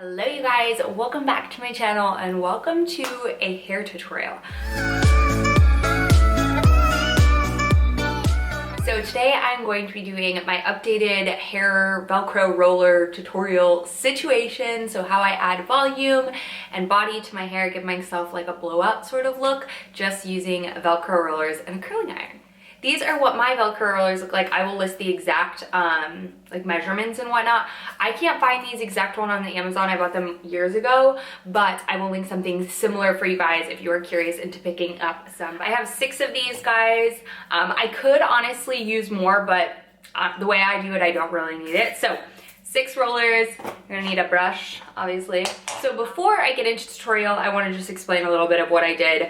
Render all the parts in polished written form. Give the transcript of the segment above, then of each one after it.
Hello you guys, welcome back to my channel and welcome to a hair tutorial. So today I'm going to be doing my updated hair Velcro roller tutorial situation. So how I add volume and body to my hair, give myself like a blowout sort of look, just using Velcro rollers and a curling iron. These are what my Velcro rollers look like. I will list the exact like measurements and whatnot. I can't find these exact one on the Amazon. I bought them years ago, but I will link something similar for you guys if you are curious into picking up some. I have 6 of these guys. I could honestly use more, but the way I do it, I don't really need it. So 6 rollers, you're gonna need a brush, obviously. So before I get into the tutorial, I wanna just explain a little bit of what I did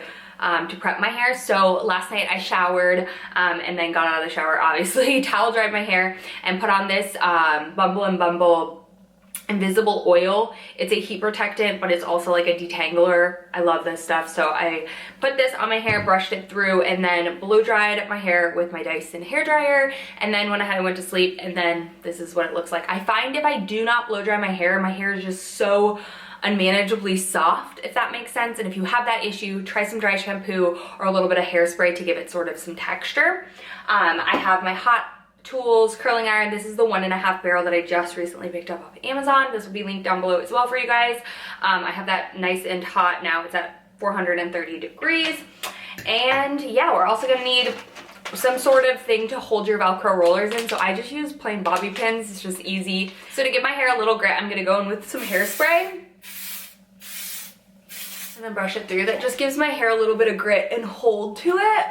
to prep my hair. So last night I showered and then got out of the shower, obviously, towel dried my hair and put on this Bumble & Bumble invisible oil. It's a heat protectant, but it's also like a detangler. I love this stuff. So I put this on my hair, brushed it through, and then blow dried my hair with my Dyson hair dryer. And then when I went to sleep, and then this is what it looks like. I find if I do not blow dry my hair is just so unmanageably soft, if that makes sense. And if you have that issue, try some dry shampoo or a little bit of hairspray to give it sort of some texture. I have my hot tools curling iron. This is the 1.5 barrel that I just recently picked up off Amazon. This will be linked down below as well for you guys. I have that nice and hot now. It's at 430 degrees. And yeah, we're also gonna need some sort of thing to hold your Velcro rollers in. So I just use plain bobby pins. It's just easy. So to give my hair a little grit, I'm gonna go in with some hairspray and then brush it through. That just gives my hair a little bit of grit and hold to it.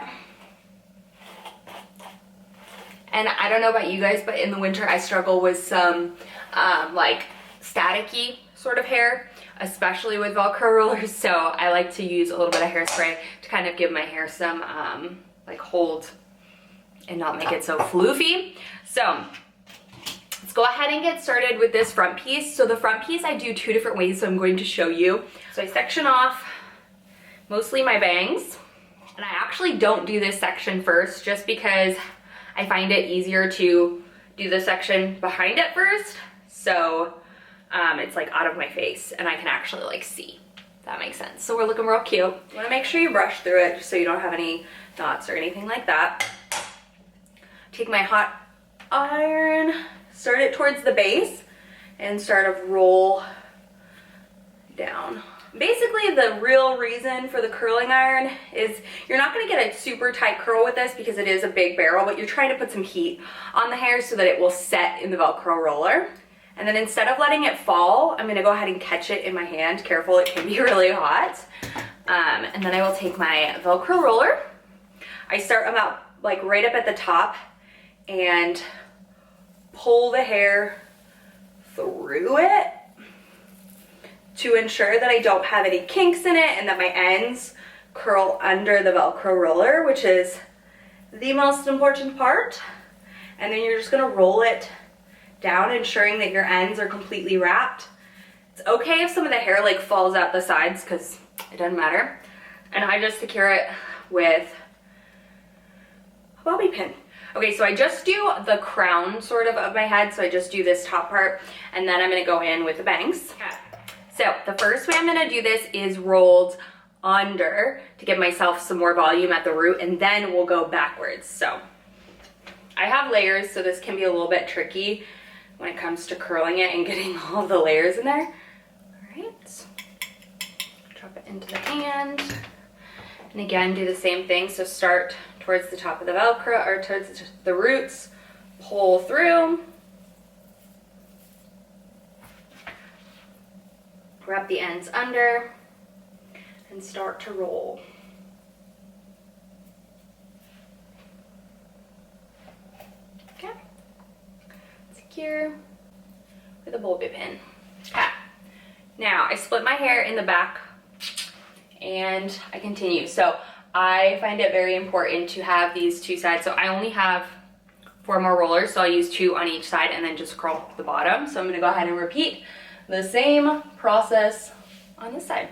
And I don't know about you guys, but in the winter I struggle with some like staticky sort of hair, especially with Velcro rollers. So I like to use a little bit of hairspray to kind of give my hair some like hold and not make it so floofy. So let's go ahead and get started with this front piece. So the front piece I do 2 different ways, so I'm going to show you. So I section off mostly my bangs, and I actually don't do this section first just because I find it easier to do the section behind it first. So it's like out of my face and I can actually like see, if that makes sense. So we're looking real cute. You wanna make sure you brush through it just so you don't have any knots or anything like that. Take my hot iron, start it towards the base and start to roll down. Basically, the real reason for the curling iron is you're not going to get a super tight curl with this because it is a big barrel, but you're trying to put some heat on the hair so that it will set in the Velcro roller. And then instead of letting it fall, I'm going to go ahead and catch it in my hand. Careful, it can be really hot. And then I will take my Velcro roller. I start about like right up at the top and pull the hair through it to ensure that I don't have any kinks in it and that my ends curl under the Velcro roller, which is the most important part. And then you're just gonna roll it down, ensuring that your ends are completely wrapped. It's okay if some of the hair like falls out the sides because it doesn't matter. And I just secure it with a bobby pin. Okay, so I just do the crown sort of my head, so I just do this top part, and then I'm gonna go in with the bangs. Okay. So the first way I'm gonna do this is rolled under to give myself some more volume at the root, and then we'll go backwards. So I have layers, so this can be a little bit tricky when it comes to curling it and getting all the layers in there. All right, drop it into the hand. And again, do the same thing. So start towards the top of the Velcro, or towards the roots, pull through, wrap the ends under, and start to roll. Okay, secure with a bobby pin. Okay, now I split my hair in the back and I continue. So I find it very important to have these 2 sides. So I only have 4 more rollers, so I'll use 2 on each side and then just curl the bottom. So I'm gonna go ahead and repeat the same process on this side.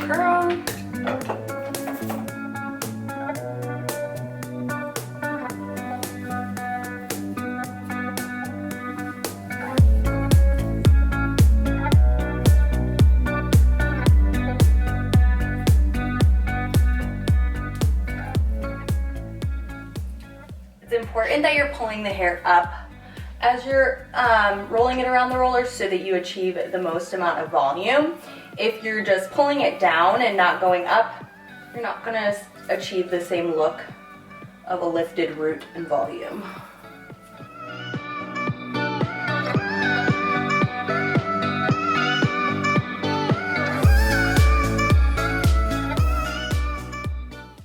Curl. important that you're pulling the hair up as you're rolling it around the roller so that you achieve the most amount of volume. If you're just pulling it down and not going up, you're not gonna achieve the same look of a lifted root and volume.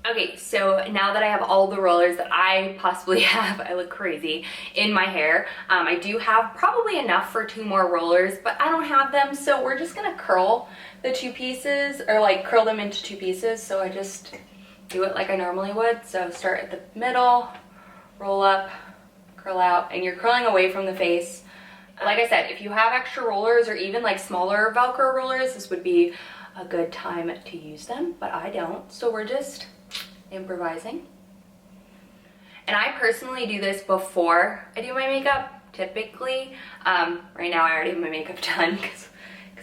Okay, so now that I have all the rollers that I possibly have, I look crazy, in my hair, I do have probably enough for 2 more rollers, but I don't have them, so we're just gonna curl the 2 pieces, or like curl them into 2 pieces, so I just do it like I normally would. So start at the middle, roll up, curl out, and you're curling away from the face. Like I said, if you have extra rollers or even like smaller Velcro rollers, this would be a good time to use them, but I don't, so we're just improvising. And I personally do this before I do my makeup, typically. Right now I already have my makeup done because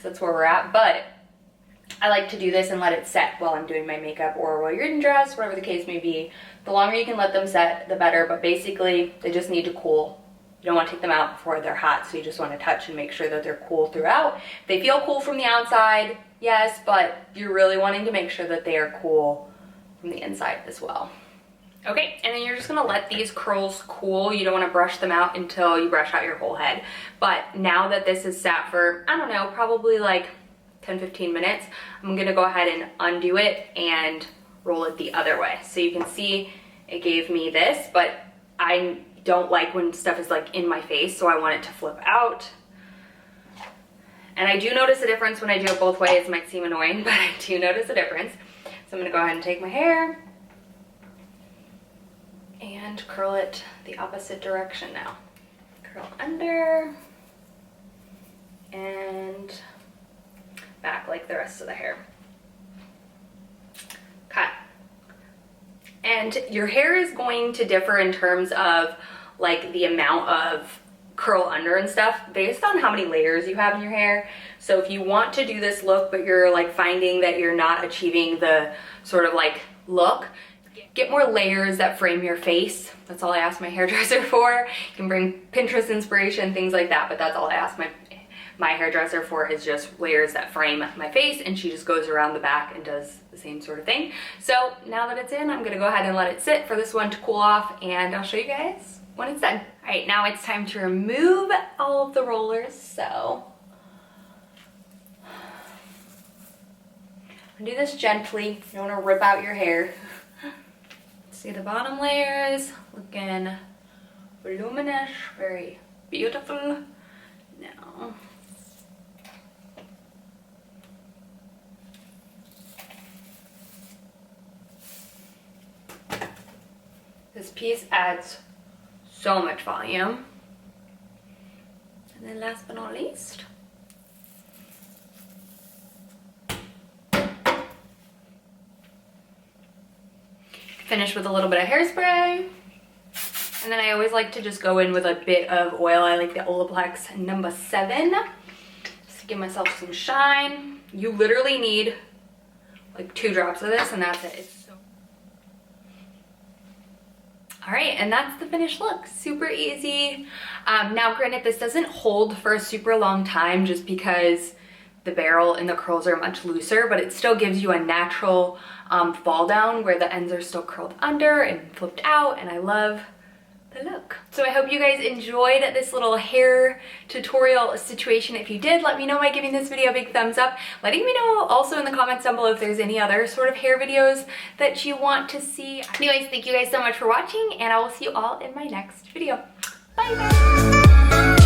that's where we're at, but I like to do this and let it set while I'm doing my makeup or while you're in dress, whatever the case may be. The longer you can let them set, the better, but basically they just need to cool. You don't want to take them out before they're hot, so you just want to touch and make sure that they're cool throughout. They feel cool from the outside, yes, but you're really wanting to make sure that they are cool from the inside as well. Okay, and then you're just gonna let these curls cool. You don't wanna brush them out until you brush out your whole head. But now that this is sat for, I don't know, probably like 10-15 minutes, I'm gonna go ahead and undo it and roll it the other way. So you can see it gave me this, but I don't like when stuff is like in my face, so I want it to flip out. And I do notice a difference when I do it both ways. It might seem annoying, but I do notice a difference. So I'm gonna go ahead and take my hair and curl it the opposite direction now. Curl under and back like the rest of the hair. Cut. And your hair is going to differ in terms of like the amount of curl under and stuff based on how many layers you have in your hair. So if you want to do this look but you're like finding that you're not achieving the sort of like look, get more layers that frame your face. That's all I ask my hairdresser for. You can bring Pinterest inspiration, things like that, but that's all I ask my hairdresser for, is just layers that frame my face, and she just goes around the back and does the same sort of thing. So now that it's in, I'm gonna go ahead and let it sit for this one to cool off, and I'll show you guys when it's done. All right, now it's time to remove all of the rollers. So I'm gonna do this gently. You don't wanna rip out your hair. See the bottom layers looking voluminous, very beautiful. Now this piece adds so much volume. And then last but not least, finish with a little bit of hairspray. And then I always like to just go in with a bit of oil. I like the Olaplex number 7, just to give myself some shine. You literally need like 2 drops of this and that's it. It's so... All right, and that's the finished look. Super easy. Now granted, this doesn't hold for a super long time just because the barrel and the curls are much looser, but it still gives you a natural fall down where the ends are still curled under and flipped out, and I love the look. So I hope you guys enjoyed this little hair tutorial situation. If you did, let me know by giving this video a big thumbs up, letting me know also in the comments down below if there's any other sort of hair videos that you want to see. Anyways, thank you guys so much for watching, and I will see you all in my next video. Bye guys!